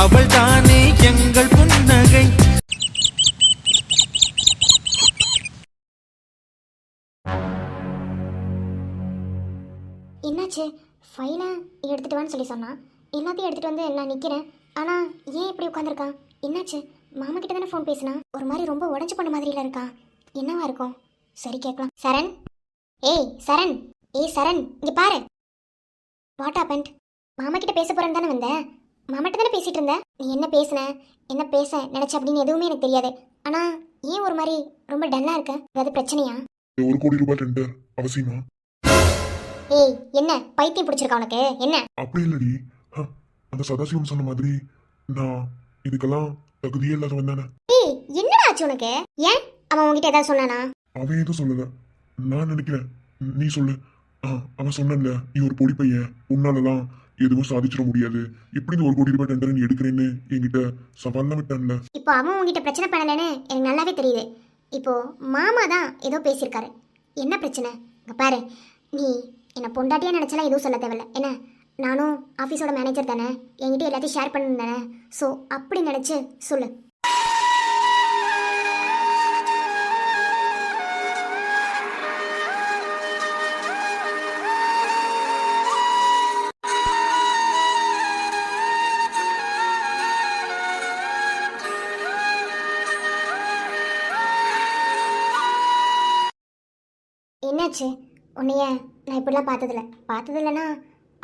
அவள் தானே எங்கள் புன்னகை. என்னாச்சு? ஃபைலை எடுத்துட்டு வான்னு சொல்லி சொன்னான். எல்லாத்தையும் எடுத்துட்டு வந்து நான் நிற்கிறேன். ஆனால் ஏன் இப்படி உட்காந்துருக்கான்? என்னாச்சு? மாமா கிட்ட தானே ஃபோன் பேசினா. ஒரு மாதிரி ரொம்ப உடஞ்சி பண்ண மாதிரில இருக்கான். என்னவா இருக்கும்? சரி கேட்கலாம். சரண், ஏய் சரண், ஏய் சரண், இங்கே பாரு. What happened? மாமா கிட்ட பேச போறேன்னு தானே வந்தேன். மாமாட்ட தானே பேசிட்டு இருந்த. நீ என்ன பேசுன, என்ன பேச நினைச்ச அப்படின்னு எதுவுமே எனக்கு தெரியாது. ஆனா ஏன் ஒரு மாதிரி ரொம்ப டல்லா இருக்க? ஏதாவது பிரச்சனையா? 1 கோடி ரூபாய் டெண்டர் அவசியமா? ஏய் என்ன பைத்தியம் பிடிச்சிருக்கா உனக்கு? என்ன அப்படி இல்லடி, அந்த சதாசிவம் சொன்ன மாதிரி நான் இதுக்கெல்லாம் தகுதியே இல்லாதவன் தானே. ஏய் என்னடா ஆச்சு உனக்கு? ஏன் அவன் உன்கிட்ட ஏதாவது சொன்னானா? அவன் எதுவும் சொல்லல. நான் நினைக்கிறேன் நீ சொல்லு. அவன் சொன்னல, நீ ஒரு பொடி பையன், உன்னாலலாம் எதுவும் சாதிச்சிட முடியாது, எப்படி இந்த 1 கோடி ரூபாய் டெண்டர் நீ எடுக்கிறேன்னு என்கிட்ட சவால்லாம் விட்டான்ல. இப்போ அவன் உன்கிட்ட பிரச்சனை பண்ணலன்னு எனக்கு நல்லாவே தெரியுது. இப்போ மாமா தான் ஏதோ பேசியிருக்காரு. என்ன பிரச்சனை? இங்க பாரு, நீ என்னை பொண்டாட்டியா நினைச்சலாம் எதுவும் சொல்ல தேவையில்ல. என்ன, நானும் ஆஃபீஸோட மேனேஜர் தானே, என்கிட்ட எல்லாத்தையும் ஷேர் பண்ணணும் தானே. ஸோ அப்படி நினச்சி சொல்லு. என்னாச்சு? உன்னைய நான் இப்படிலாம் பார்த்ததில்லனா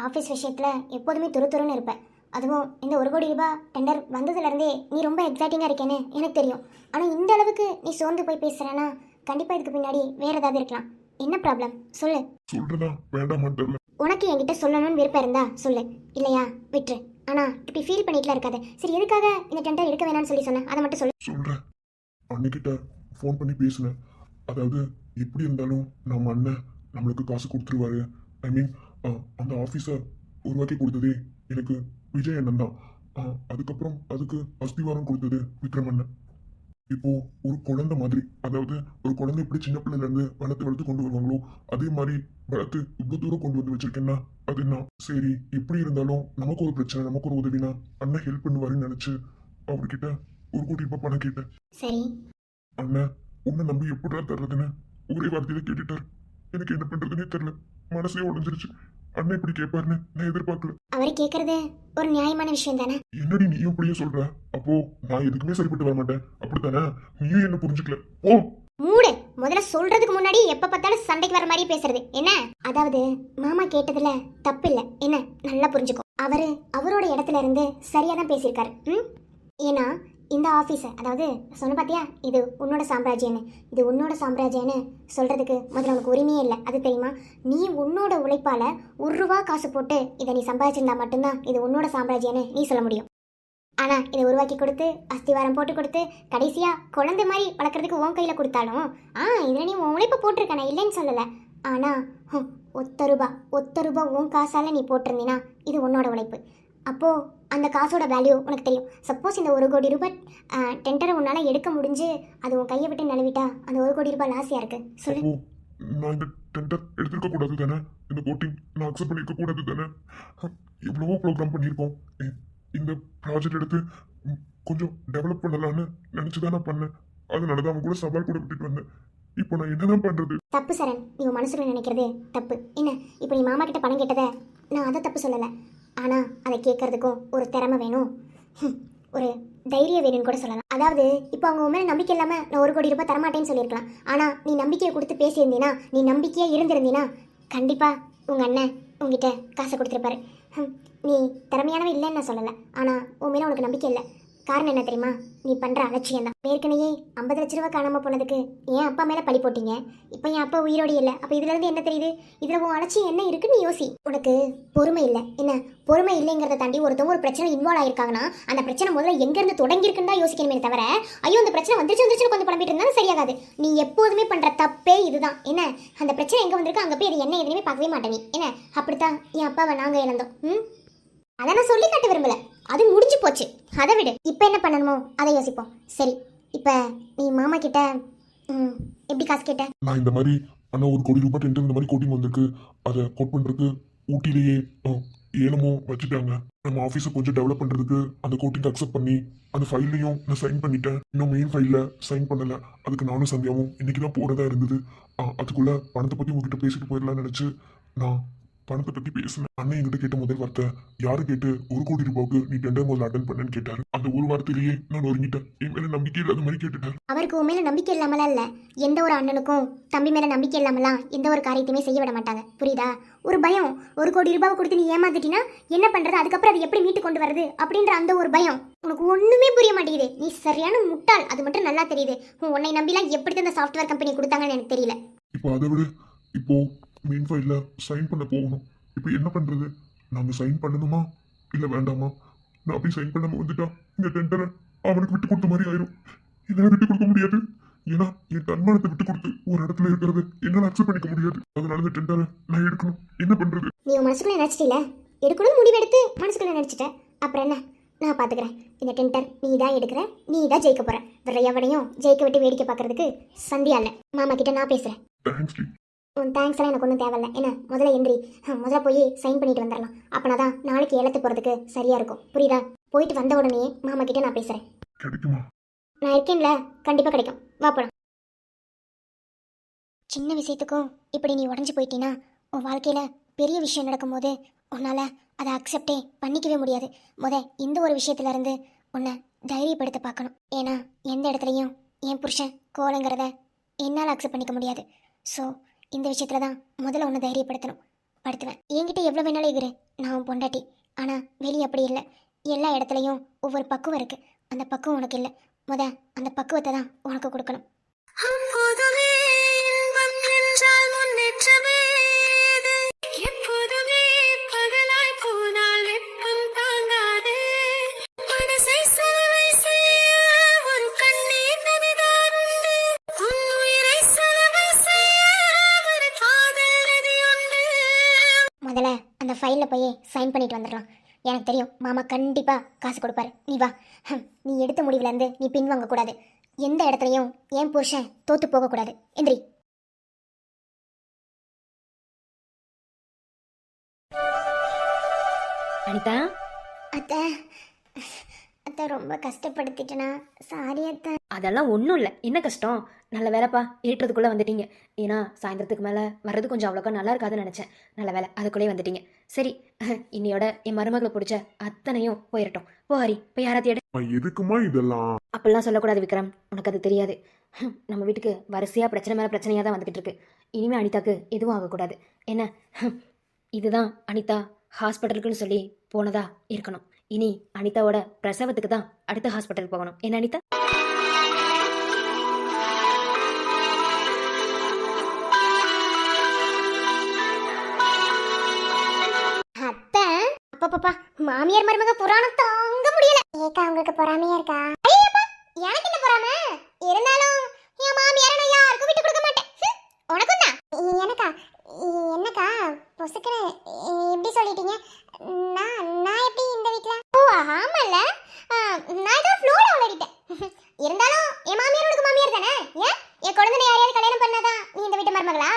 ஆஃபீஸ் விஷயத்தில் எப்போதுமே துருன்னு இருப்பேன். அதுவும் இந்த 1 கோடி ரூபாய் டெண்டர் வந்ததுலேருந்தே நீ ரொம்ப எக்ஸைட்டிங்காக இருக்கேன்னு எனக்கு தெரியும். ஆனால் இந்த அளவுக்கு நீ சோர்ந்து போய் பேசுகிறேன்னா கண்டிப்பாக இதுக்கு பின்னாடி வேறு ஏதாவது இருக்கலாம். என்ன ப்ராப்ளம் சொல்லு. சொல்றதா வேண்டாமான்னு தெரியல. உனக்கு என்கிட்ட சொல்லணும்னு விருப்பம் இருந்தா சொல்லு, இல்லையா விட்டுரு. ஆனால் இப்படி ஃபீல் பண்ணிட்டுலாம் இருக்காது. சரி, எதுக்காக இந்த டெண்டர் எடுக்க வேணாம்னு சொல்லி சொன்னேன், அதை மட்டும் சொல்லு. சொல்றேன். அன்னைக்கிட்ட ஃபோன் பண்ணி பேசினேன். அதாவது எப்படி இருந்தாலும் நம்ம அண்ணன் நம்மளுக்கு காசு கொடுத்துருவாரு. ஐ மீன் அந்த ஆஃபீஸை உருவாக்கி கொடுத்ததே எனக்கு விஜய் அண்ணன் தான். அதுக்கப்புறம் அதுக்கு அஸ்திவாரம் கொடுத்தது விக்ரம் அண்ணன். இப்போ ஒரு குழந்தை மாதிரி, அதாவது ஒரு குழந்தை எப்படி சின்ன பிள்ளைல இருந்து வளர்த்து கொண்டு வருவாங்களோ அதே மாதிரி வளர்த்து இவ்வளவு தூரம் கொண்டு வந்து வச்சிருக்கேன்னா அது நான். சரி, எப்படி இருந்தாலும் நமக்கு ஒரு பிரச்சனை, நமக்கு ஒரு உதவினா அண்ணன் ஹெல்ப் பண்ணுவாருன்னு நினைச்சு அவர்கிட்ட 1 கோடி ரூபாய் பணம் கேட்டேன். சரி, அண்ணன் உன்னை நம்பி எப்படா தர்றதுன்னு ஒரே வார்த்தையில கேட்டுட்டாரு. எனக்கு என்ன பண்றதுன்னே தெரியல, மனசே உடஞ்சிருச்சு. அண்ணன் இப்படி கேட்பாருன்னு நான் எதிர்பார்க்கல. அவர் கேட்கறது ஒரு நியாயமான விஷயம் தானே. என்னடி நீயும் இப்படியே சொல்ற? அப்போ நான் எதுக்குமே சரிப்பட்டு வர மாட்டேன் அப்படித்தானே? நீயும் என்ன புரிஞ்சுக்கல. ஓ மூடு. முதல்ல சொல்றதுக்கு முன்னாடி எப்ப பார்த்தாலும் சண்டைக்கு வர மாதிரி பேசுறது என்ன? அதாவது மாமா கேட்டதுல தப்பு இல்ல, என்ன நல்லா புரிஞ்சுக்கோ. அவரோட இடத்துல இருந்து சரியா தான் பேசியிருக்காரு. ஏன்னா இந்த ஆஃபீஸை, அதாவது சொன்ன பார்த்தியா, இது உன்னோட சாம்ராஜ்யன்னு சொல்கிறதுக்கு முதல்ல உனக்கு உரிமையே இல்லை, அது தெரியுமா? நீ உன்னோட உழைப்பால் 1 ரூபா காசு போட்டு இதை நீ சம்பாதிச்சிருந்தா மட்டும்தான் இது உன்னோட சாம்ராஜ்யன்னு நீ சொல்ல முடியும். ஆனால் இதை உருவாக்கி கொடுத்து அஸ்திவாரம் போட்டு கொடுத்து கடைசியாக குழந்தை மாதிரி வளர்க்குறதுக்கு உன் கையில் கொடுத்தாலும் இதில் நீ உன் உழைப்பை போட்டிருக்க, நான் இல்லைன்னு சொல்லலை. ஆனால் ஒத்த ரூபா உன் காசால் நீ போட்டிருந்தீன்னா இது உன்னோட உழைப்பு. அப்போது அந்த காசோட வேல்யூ உனக்கு தெரியும். சப்போஸ் இந்த 1 கோடி ரூபாய் டெண்டரை உன்னால் எடுக்க முடிஞ்சு அது உன் கையை விட்டு நழுவிட்டா அந்த 1 கோடி ரூபாய் லாஸியாக இருக்கு. சொல்லு. நான் இந்த டெண்டர் எடுத்துருக்க கூடாது தானே? இந்த கோட்டிங் நான் அக்செப்ட் பண்ணிருக்க கூடாது தானே? எவ்வளவோ ப்ரோக்ராம் பண்ணியிருக்கோம். இந்த ப்ராஜெக்ட் எடுத்து கொஞ்சம் டெவலப் பண்ணலான்னு நினச்சி தான் நான் பண்ணேன். அதனால தான் அவங்க கூட சவால் கூட விட்டுட்டு வந்தேன். இப்போ நான் என்னதான் பண்ணுறது? தப்பு சரண், நீ மனசுல நினைக்கிறது தப்பு. என்ன, இப்போ நீ மாமா கிட்ட பணம் கேட்டதை நான் அதை தப்பு சொல்லலை. ஆனால் அதை கேட்கறதுக்கும் ஒரு திறமை வேணும், ஒரு தைரியம் வேணும்னு கூட சொல்லலாம். அதாவது இப்போ அவங்க உண்மையில நம்பிக்கை இல்லாமல் நான் 1 கோடி ரூபாய் தரமாட்டேன்னு சொல்லியிருக்கலாம். ஆனால் நீ நம்பிக்கையை கொடுத்து பேசியிருந்தீனா, நீ நம்பிக்கையாக இருந்திருந்தீனா கண்டிப்பாக உங்கள் அண்ணன் உங்ககிட்ட காசை கொடுத்துருப்பாரு. நீ திறமையானவே இல்லைன்னு நான் சொல்லலை, ஆனால் உண்மையில உனக்கு நம்பிக்கை இல்லை. காரணம் என்ன தெரியுமா? நீ பண்ணுற அலட்சியம் தான். ஏற்கனவே 50 லட்ச ரூபா காணாமல் போனதுக்கு என் அப்பா மேலே பழி போட்டீங்க. இப்போ என் அப்பா உயிரோடு இல்லை. அப்போ இதுலேருந்து என்ன தெரியுது? இதில் உன் அலட்சியம் என்ன இருக்குன்னு நீ யோசி. உனக்கு பொறுமை இல்லை. என்ன பொறுமை இல்லைங்கிறத தாண்டி ஒருத்தவங்க ஒரு பிரச்சனை இன்வால்வ் ஆயிருக்காங்கன்னா அந்த பிரச்சனை முதல்ல எங்கேருந்து தொடங்கியிருக்குன்னு தான் யோசிக்கணுமே தவிர, ஐயோ அந்த பிரச்சனை வந்துருச்சு கொஞ்சம் புலம்பிட்டு இருந்தாலும் சரியாகாது. நீ எப்போதுமே பண்ணுற தப்பே இதுதான். என்ன, அந்த பிரச்சனை எங்கே வந்திருக்கு அங்கே போய் அது என்ன எதுவுமே பார்க்கவே மாட்டேன் நீ. என்ன, அப்படித்தான் என் அப்பாவை நாங்கள் இழந்தோம். அதை நான் சொல்லி காட்ட விரும்பல, அது முடிஞ்சு போச்சு. அதை விடு, இப்போ என்ன பண்ணணுமோ அதை யோசிப்போம். சரி, இப்போ நீ மாமா கிட்ட எப்படி காசு கேட்ட? நான் இந்த மாதிரி அண்ணா 1 கோடி ரூபாய் டெண்டர் இந்த மாதிரி கோட்டிங் வந்திருக்கு, அதை கோட் பண்ணுறதுக்கு ஊட்டிலேயே ஏனமோ வச்சுட்டாங்க. நம்ம ஆஃபீஸை கொஞ்சம் டெவலப் பண்றதுக்கு அந்த கோட்டிங் அக்செப்ட் பண்ணி அந்த ஃபைல்லையும் நான் சைன் பண்ணிட்டேன். இன்னும் மெயின் ஃபைலில் சைன் பண்ணல. அதுக்கு நானும் சந்தியாவும் இன்னைக்கு தான் போறதா இருந்தது. அதுக்குள்ள பணத்தை பத்தி உங்ககிட்ட பேசிட்டு போயிடலாம்னு நினைச்சு நான் பணத்தை பத்தி பேசினேன். அண்ணன் என்கிட்ட கேட்ட முதல் வார்த்தை, யாரு கேட்டு 1 கோடி ரூபாய்க்கு நீ டெண்டர் முதல்ல அட்டன் பண்ணேன்னு கேட்டாரு. அந்த ஒரு வார்த்தையிலேயே நான் ஒருங்கிட்டேன். என் மேல நம்பிக்கை இல்லாத மாதிரி கேட்டுட்டாரு. அவருக்கு உன் மேல நம்பிக்கை இல்லாமலாம் இல்ல, எந்த ஒரு அண்ணனுக்கும் தம்பி மேல நம்பிக்கை இல்லாமலாம் எந்த ஒரு காரியத்தையுமே செய்ய விட மாட்டாங்க, புரியுதா? ஒரு பயம், 1 கோடி ரூபாய் கொடுத்து நீ ஏமாத்திட்டினா என்ன பண்றது, அதுக்கப்புறம் அதை எப்படி மீட்டு கொண்டு வருது அப்படின்ற அந்த ஒரு பயம். உனக்கு ஒண்ணுமே புரிய மாட்டேங்குது. நீ சரியான முட்டாள், அது மட்டும் நல்லா தெரியுது. உன்னை நம்பிலாம் எப்படி அந்த சாஃப்ட்வேர் கம்பெனி கொடுத்தாங்கன்னு எனக்கு தெரியல. இப்போ அதை விட இப்போ மெயின் ஃபைல்ல சைன் பண்ண போகணும். இப்போ என்ன பண்றது? நாம சைன் பண்ணணுமா இல்ல வேண்டாமா? நான் அப்படி சைன் பண்ணாம வந்துட்டா இந்த டெண்டரை அவனுக்கு விட்டு கொடுத்த மாதிரி ஆயிரும். என்னால விட்டு கொடுக்க முடியாது. ஏன்னா என் தன்மானத்தை விட்டு கொடுத்து ஒரு இடத்துல இருக்கிறது என்னால அக்செப்ட் பண்ணிக்க முடியாது. அதனால இந்த டெண்டரை நான் எடுக்கணும். என்ன பண்றது? நீ உன் மனசுக்குள்ள நினைச்சிட்டீல, எடுக்கணும் முடிவெடுத்து மனசுக்குள்ள நினைச்சிட்ட. அப்புறம் என்ன, நான் பாத்துக்கிறேன். இந்த டெண்டர் நீ தான் எடுக்கிற, நீ தான் ஜெயிக்க போற. வேற எவனையும் ஜெயிக்க விட்டு வேடிக்கை பார்க்கறதுக்கு சந்தியா இல்ல. மாமா கிட்ட நான் பேசுறேன். Thanks D. உன் தேங்க்ஸ் எல்லாம் எனக்கு ஒன்றும் தேவையில்ல. என்ன, முதல்ல எந்திரி, முதல்ல போய் சைன் பண்ணிட்டு வந்துடலாம். அப்பனாதான் நாளைக்கு ஏலத்து போறதுக்கு சரியா இருக்கும், புரியுதா? போயிட்டு வந்த உடனே மாமா கிட்ட நான் பேசுறேன். கிடைக்குமா? நான் இருக்கேன்ல, கண்டிப்பா கிடைக்கும். வா போலாம். சின்ன விஷயத்துக்கும் இப்படி நீ உடஞ்சி போயிட்டீன்னா உன் வாழ்க்கையில பெரிய விஷயம் நடக்கும்போது உன்னால அதை அக்செப்டே பண்ணிக்கவே முடியாது. இந்த ஒரு விஷயத்துல இருந்து உன்னை தைரியப்படுத்த பார்க்கணும். ஏன்னா எந்த இடத்துலையும் என் புருஷன் கோலங்கிறத என்னால் அக்செப்ட் பண்ணிக்க முடியாது. ஸோ இந்த விஷயத்துல தான் முதல்ல உன்னை தைரியப்படுத்தணும். படுத்துவேன். என்கிட்ட எவ்வளோ வேணாலும் இரு, நான் உன் பொண்டாட்டி. ஆனால் வெளியே அப்படி இல்லை. எல்லா இடத்துலையும் ஒவ்வொரு பக்குவம் இருக்கு. அந்த பக்குவம் உனக்கு இல்லை. அந்த பக்குவத்தை தான் உனக்கு கொடுக்கணும். அப்போதுமே இன்பம் என்றால் முன்னேற்றமே இது. எப்போதுமே பகலாய் போனால் வெப்பம் தாங்காதே. மனசை சலவை செய்ய ஒரு கண்ணீர் நதிதான் உண்டு. உன் உயிரை சலவை செய்ய ஒரு காதல் நதி உண்டு. முதல்ல அந்த ஃபைலில் போய் சைன் பண்ணிட்டு வந்துடலாம். எனக்கு தெரியும் மாமா கண்டிப்பாக காசு கொடுப்பாரு. நீ வா. நீ எடுத்த முடிவுலேருந்து நீ பின்வாங்கக்கூடாது. எந்த இடத்துலையும் என் புருஷன் தோத்து போகக்கூடாது. எந்திரி. அனிதா, அத்தை, அத்தை ரொம்ப கஷ்டப்படுத்திட்டேனா? சாரி அத்தை. அதெல்லாம் ஒன்றும் இல்லை. என்ன கஷ்டம்? நல்ல வேலைப்பா, ஏற்றதுக்குள்ளே வந்துட்டீங்க. ஏன்னா சாயந்தரத்துக்கு மேலே வர்றது கொஞ்சம் அவ்வளோக்கா நல்லா இருக்காதுன்னு நினச்சேன். நல்ல வேலை, அதுக்குள்ளேயே வந்துட்டீங்க. சரி, இன்னையோட என் மருமகளை பிடிச்ச அத்தனையும் போயிடட்டும். போஹாரி, போய் யாராத்தையும் எடு. எதுக்குமா இதெல்லாம்? அப்படிலாம் சொல்லக்கூடாது விக்ரம், உனக்கு அது தெரியாது. நம்ம வீட்டுக்கு வரிசையாக பிரச்சனை மேலே பிரச்சனையாக தான் வந்துக்கிட்டு இருக்கு. இனிமேல் அனிதாக்கு எதுவும் ஆகக்கூடாது. என்ன, இதுதான் அனிதா ஹாஸ்பிட்டலுக்குன்னு சொல்லி போனதா இருக்கணும். இனி அனிதாவோட பிரசவத்துக்கு தான் அடுத்த ஹாஸ்பிட்டல் போகணும். என்ன அனிதா? அத்தை, அப்பப்பா, மாமியார் மருமக புராணம் தாங்க முடியல. ஏக்கா உங்களுக்கு பொறாமையா இருக்கா? எனக்கு என்ன பொறாமை இருந்தாலும் என் மாமியார நான் யாருக்கும் விட்டு கொடுக்க மாட்டேன். உனக்கும் தான். எனக்கா? என்னக்கா பொசுக்கிற எப்படி சொல்லிட்டீங்க? நான் எப்படி இந்த வீட்ல? ஓ ஆமால, நான் தான் ஃப்ளோல உளறிட்டேன். இருந்தாலும் என் மாமியார் உனக்கு மாமியார் தானே? ஏன் என் குழந்தை யாரையாவது கல்யாணம் பண்ணாதான் நீ இந்த வீட்டு மருமகளா?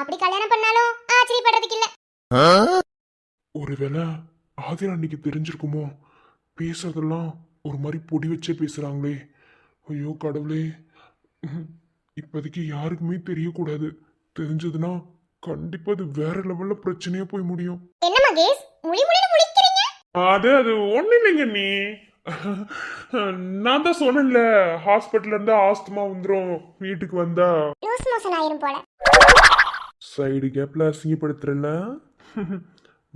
அப்படி கல்யாணம் பண்ணாலும் ஆச்சரியப்படுறதுக்கு இல்ல. ஒருவேளை ஆதிரா அன்னைக்கு தெரிஞ்சிருக்குமோ? பேசுறதெல்லாம் ஒரு மாதிரி பொடி வச்சே பேசுறாங்களே. ஐயோ கடவுளே, இப்போதைக்கு யாருக்குமே தெரியக்கூடாது. தெரிஞ்சதுன்னா கண்டிப்பா அது வேற லெவல்ல பிரச்சனையா போய் முடியும். என்ன மகேஷ் முழி முழின்னு முழிக்கிறீங்க? அது ஒண்ணு இல்லைங்க நீ. நான் தான் சொன்னேன்ல, ஹாஸ்பிட்டல்ல இருந்தா ஆஸ்துமா வந்துரும், வீட்டுக்கு வந்தா லூஸ் மோஷன் ஆயிரும் போல. சைடு கேப்ல அசிங்கப்படுத்துறல.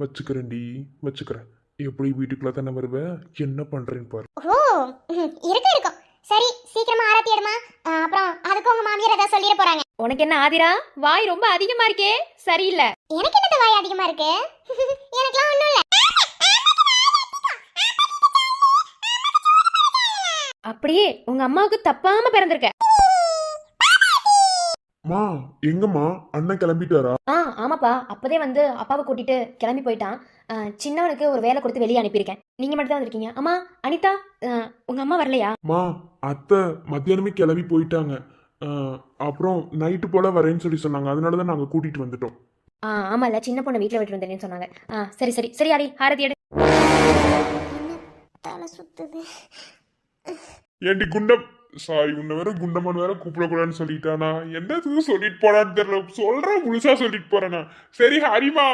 வச்சுக்கிறேன்டி, வச்சுக்கிறேன். எப்படி வீட்டுக்குள்ள தானே வருவேன், என்ன பண்றேன்னு பாரு. ஓ இருக்கும். சரி, சீக்கிரமா ஆரத்தி எடுமா. அப்புறம் அதுக்கு உங்க மாமியார் ஏதாவது சொல்லிட போறாங்க. உனக்கு என்ன ஆதிரா, வாய் ரொம்ப அதிகமா இருக்கே? சரியில்லை. எனக்கு என்னது வாய் அதிகமா இருக்கு? எனக்குலாம் ஒண்ணும் இல்ல. அப்படியே உங்க அம்மாவுக்கு தப்பாம பிறந்திருக்க. மா எங்கம்மா, அண்ணன் கிளம்பிட்டாரா? ஆமாப்பா, அப்பதே வந்து அப்பாவை கூட்டிட்டு கிளம்பி போயிட்டான். சின்னவனுக்கு ஒரு வேலை கொடுத்து வெளியே அனுப்பியிருக்கேன். நீங்க மட்டும் தான் வந்திருக்கீங்க. அம்மா அனிதா, உங்க அம்மா வரலையா? மா அத்தை மத்தியானமே கிளம்பி போயிட்டாங்க. அப்புறம் நைட்டு போல வரேன்னு சொல்லி சொன்னாங்க. அதனாலதான் நாங்க கூட்டிட்டு வந்துட்டோம். ஆமாம்ல, சின்ன பொண்ணு வீட்டில் விட்டு வந்தேன்னு சொன்னாங்க. சரி சரி சரி ஆடி, ஆரத்தி எடு. என்ன தலை சுத்துது. ஏண்டி குண்டம், சாரி உன்னை வேற குண்டமான் வேற கூப்பிடக்கூடாதுன்னு சொல்லிட்டானா? என்னத்துக்கு சொல்லிட்டு போறான்னு தெரியல. சொல்றேன், முழுசா சொல்லிட்டு போறேனா? சரி ஹரிமா,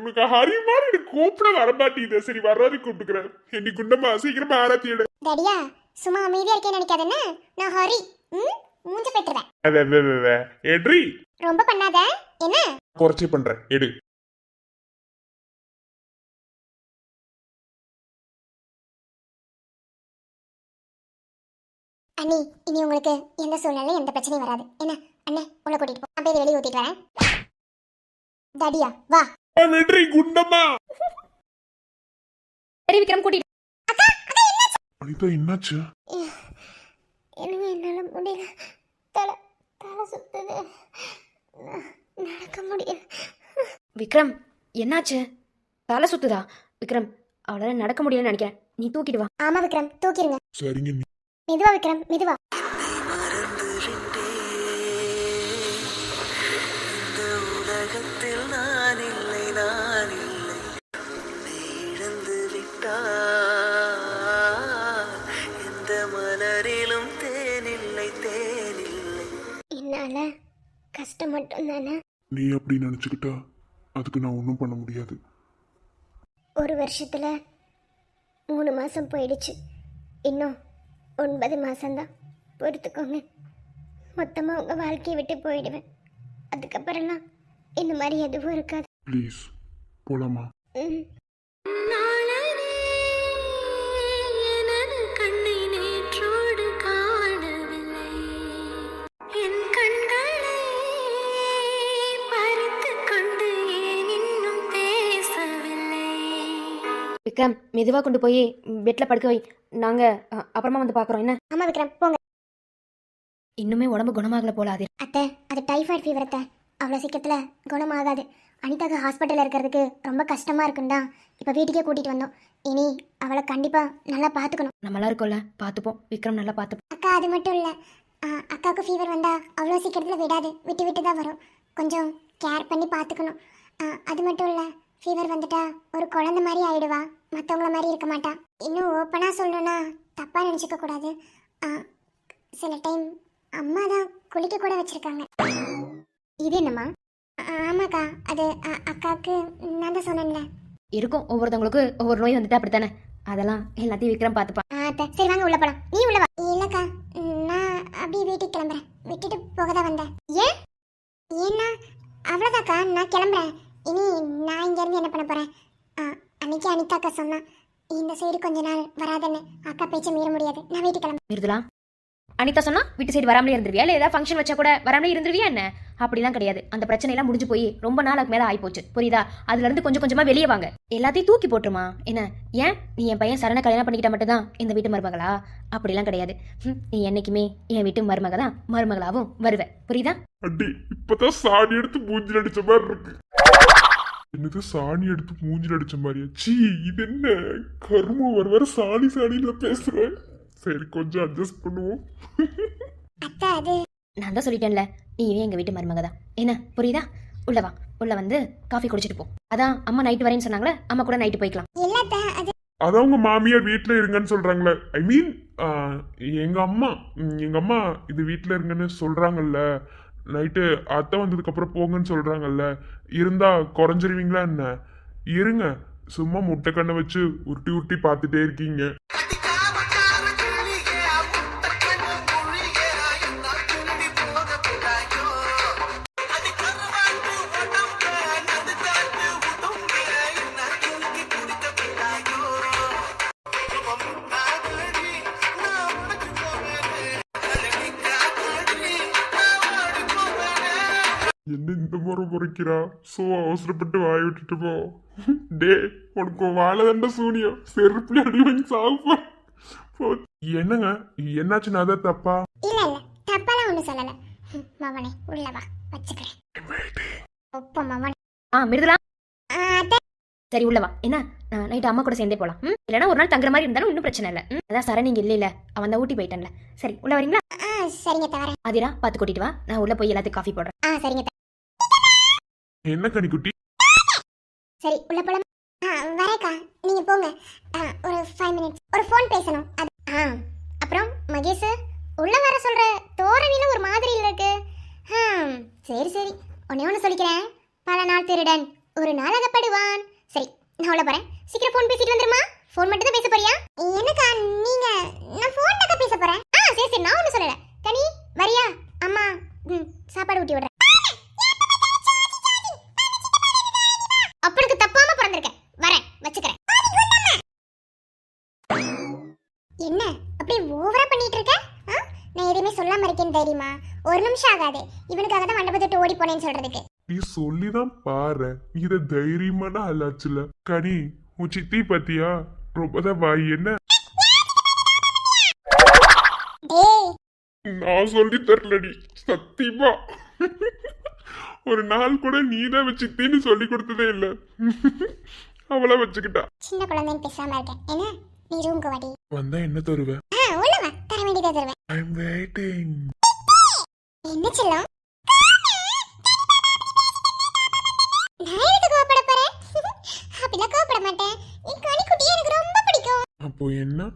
உனக்கு ஹரிமா எனக்கு கூப்பிட வரமாட்டேங்குது. சரி வர்றாரு கூப்பிட்டுக்கிறேன். ஏண்டி குண்டம்மா, சீக்கிரமா ஆராத்தி எடு. தடியா சும்மா அமைதியா இருக்கேன்னு நினைக்காதேன்னு, நான் ஹரி. மூஞ்ச பெற்றுவேன். எட்ரி, ரொம்ப பண்ணாத என்ன. குறைச்சி பண்றேன், எடு. அண்ணி, இனி உங்களுக்கு எந்த சூழ்நிலையும் எந்த பிரச்சனையும் வராது என்ன. அண்ணே உள்ள கூட்டிட்டு போ, நான் போய் வெளியே ஊத்திட்டு வரேன். தடியா வா. வெற்றி குண்டம்மா. சரி விக்ரம், கூட்டிட்டு. அனிதா என்னாச்சு? எனக்கு என்னால முடியல. தலை தலை சுத்துது. நடக்க முடியல. விக்ரம் என்னாச்சு? தலை சுத்துதா? விக்ரம், அவளால நடக்க முடியலன்னு நினைக்கிறேன். நீ தூக்கிட்டு வா. ஆமா விக்ரம், தூக்கிருங்க. சரிங்க. மெதுவா விக்ரம், மெதுவா. இந்த உலகத்தில் நான் இல்லை, நான் இல்லை. உன்னை இழந்து விட்டால் எந்த மலரிலும் தேனில்லை, தேனில்லை. என்னால கஷ்டம் மட்டும் தானே. நீ அப்படி நினைச்சுக்கிட்டா அதுக்கு நான் ஒன்றும் பண்ண முடியாது. ஒரு வருஷத்துல 3 மாசம் போயிடுச்சு. இன்னும் 9 மாசம்தான். பொறுத்துக்கோங்க. மொத்தமா உங்க வாழ்க்கையை விட்டு போயிடுவேன். அதுக்கப்புறம்லாம் இந்த மாதிரி எதுவும் இருக்காது. ப்ளீஸ் போலாமா? ம். நாளனே எனது கண்ணை நேற்றோடு காணவில்லை. என் கண்களை பறித்துக் கொண்டு ஏன் இன்னும் பேசவில்லை. விக்ரம், மெதுவாக கொண்டு போய் பெட்டில் படுக்க வை. நாங்கள் அப்புறமா வந்து பார்க்குறோம் என்ன. ஆமா விக்ரம், போங்க. இன்னுமே உடம்பு குணமாகல போல. அது அத்தை, அது டைஃபாய்டு ஃபீவர் அத்தை. அவ்வளோ சீக்கிரத்தில் குணமாகாது. அனிதாக்கு ஹாஸ்பிட்டலில் இருக்கிறதுக்கு ரொம்ப கஷ்டமாக இருக்குன்னு தான் இப்போ வீட்டுக்கே கூட்டிகிட்டு வந்தோம். இனி அவளை கண்டிப்பாக நல்லா பார்த்துக்கணும். நம்மளாம் இருக்கோம்ல, பார்த்துப்போம். விக்ரம் நல்லா பார்த்துப்போம். அக்கா அது மட்டும் இல்லை, அக்காவுக்கு ஃபீவர் வந்தால் அவ்வளோ சீக்கிரத்தில் விடாது. விட்டு விட்டு தான் வரும். கொஞ்சம் கேர் பண்ணி பார்த்துக்கணும். அது மட்டும் இல்லை, ஃபீவர் வந்துட்டா ஒரு குழந்தை மாதிரி ஆயிடுவா. மற்றவங்கள மாதிரி இருக்க மாட்டா. இன்னும் ஓப்பனாக சொல்லணும்னா தப்பாக நினச்சிக்க கூடாது. சில டைம் அம்மா தான் குளிக்க கூட வச்சுருக்காங்க. இது என்னம்மா? ஆமாக்கா, அது அக்காவுக்கு நான் தான் சொன்னேன்ல. இருக்கும், ஒவ்வொருத்தவங்களுக்கு ஒவ்வொரு நோய் வந்துட்டு அப்படித்தானே. அதெல்லாம் எல்லாத்தையும் விக்ரம் பார்த்துப்பான். அத்தை, சரி வாங்க உள்ள போலாம். நீ உள்ள வா. இல்லக்கா, நான் அப்படியே வீட்டுக்கு கிளம்புறேன். விட்டுட்டு போக தான் வந்தேன். ஏன்னா அவ்வளோதாக்கா, நான் கிளம்புறேன். இனி நான் இங்கேருந்து என்ன பண்ண போகிறேன்? அன்னைக்கு அனிதாக்கா சொன்னா இந்த சைடு கொஞ்ச நாள் வராதன்னு. அக்கா பேச்சை மீற முடியாது. நான் வீட்டுக்கு கிளம்புறேன். மிருதுலா, அனிதா சொன்னா வீட்டு சைடு வராமலே இருந்துருவியா? இல்லை ஏதாவது ஃபங்க்ஷன் வச்சா கூட வராமலே இருந்துருவியா என்ன? அப்படிலாம் கிடையாது. அந்த பிரச்சனையெல்லாம் முடிஞ்சு போய் ரொம்ப நாளுக்கு மேலே ஆகிப்போச்சு, புரியுதா? அதுலேருந்து கொஞ்சம் கொஞ்சமாக வெளியே வாங்க. எல்லாத்தையும் தூக்கி போட்டுருமா என்ன? ஏன் நீ என் பையன் சரணை கல்யாணம் பண்ணிக்கிட்ட மட்டும்தான் இந்த வீட்டு மருமகளா? அப்படிலாம் கிடையாது. நீ என்னைக்குமே என் வீட்டு மருமக தான், மருமகளாவும் வருவ, புரியுதா? அடி, இப்பதான் சாணி எடுத்து மூஞ்சில் அடிச்ச மாதிரி இருக்கு. என்னது சாணி எடுத்து மூஞ்சில் அடிச்ச மாதிரியா? சீ, இது என்ன கருமம்? வர வர சாணி சாணியில பேசுறேன். சரி, கொஞ்சம் அட்ஜஸ்ட் பண்ணுவோம். அத்தை, அது நான் தான் சொல்லிட்டேன்ல, நீவே எங்கள் வீட்டு மருமக தான் என்ன, புரியுதா? உள்ள வா, உள்ள வந்து காஃபி குடிச்சிட்டு போ. அதான் அம்மா நைட்டு வரேன்னு சொன்னாங்களே, அம்மா கூட நைட்டு போய்க்கலாம். இல்லத்த, அது அதான் உங்க மாமியார் வீட்டுல இருங்கன்னு சொல்றாங்களே. ஐ மீன் எங்க அம்மா இது வீட்டுல இருங்கன்னு சொல்றாங்கல்ல. நைட்டு அத்தை வந்ததுக்கு அப்புறம் போங்கன்னு சொல்றாங்கல்ல. இருந்தா குறைஞ்சிருவீங்களா என்ன? இருங்க, சும்மா முட்டை கண்ணை வச்சு உருட்டி உருட்டி பார்த்துட்டே இருக்கீங்க. என்ன இந்த முறை முறைக்கிறா? சோ அவசரப்பட்டு வாய் விட்டுட்டு போ. டே, உனக்கு வாழை தண்ட சூனியம் செருப்புல அடி வாங்கி சாப்பிட. என்னங்க என்னாச்சு? நான் தான் தப்பா? இல்ல இல்ல, தப்பாலாம் ஒன்றும் சொல்லல. மவனே உள்ள வா, வச்சுக்கிறேன். ஒப்ப மவனே. மிருதுலா, அத்தை, சரி உள்ள வா. என்ன, நைட்டு அம்மா கூட சேர்ந்தே போகலாம். இல்லைனா ஒரு நாள் தங்குற மாதிரி இருந்தாலும் இன்னும் பிரச்சனை இல்லை. அதான் சரண் இங்கே இல்லை, அவன் தான் ஊட்டி போயிட்டான்ல. சரி உள்ள வரீங்களா? சரிங்க தவறேன். அதிரா பார்த்து கூட்டிட்டு வா, நான் உள்ள போய் எல்லாத்துக்கும் காஃபி போடுறேன். சரிங்க. என்ன கனிக்குட்டி? சரி உள்ள போலாம். வரேக்கா, நீங்க போங்க. ஒரு 5 மினிட்ஸ் ஒரு ஃபோன் பேசணும். அது அப்புறம் மகேஷ் உள்ள வர சொல்ற தோரணில ஒரு மாதிரி இருக்கு. சரி சரி, ஒண்ணு சொல்லிக்கிறேன். பல நாள் திருடன் ஒரு நாள் அகப்படுவான். சரி நான் உள்ள போறேன். சீக்கிரம் ஃபோன் பேசிட்டு வந்துருமா. ஃபோன் மட்டும் தான் பேச போறியா? என்னக்கா நீங்க, நான் ஃபோன் தான் பேச போறேன். சரி சரி, நான் ஒன்றும் சொல்லல. கனி வரியா? அம்மா சாப்பாடு ஊட்டி விடுறேன். அப்பளுக்கு தப்பாம பிறந்திருக்கேன். வரேன், வச்சுக்கிறேன். என்ன அப்படியே ஓவரா பண்ணிட்டு இருக்க? நான் எதுவுமே சொல்லாம இருக்கேன்னு தைரியமா? ஒரு நிமிஷம் ஆகாது. இவனுக்காக தான் மண்டபத்தை விட்டு ஓடி போனேன்னு சொல்றதுக்கு. நீ சொல்லிதான் பாரு, இத தைரியமான ஆளாச்சுல. கனி உன் சித்தி பத்தியா ரொம்பதான் வாய். என்ன டேய், நான் சொல்லி தரலடி சத்தியமா. ஒரு நாள் கூட நீதான் வச்சித்தின்னு சொல்லி கொடுத்ததே இல்ல. அவளா வச்சுக்கிட்டா. சின்ன குழந்தைன்னு பேசாம இருக்கேன். என்ன நீ ரூம்க்கு வாடி. வந்தா என்ன தருவ? உள்ள வா, தர வேண்டியதை தருவேன். I'm waiting. என்ன செல்லம்? நான் எதுக்கு கோவப்பட போறேன்? அப்படிலாம் கோவப்பட மாட்டேன். என் கனிக்குட்டியை எனக்கு ரொம்ப பிடிக்கும். அப்போ என்ன?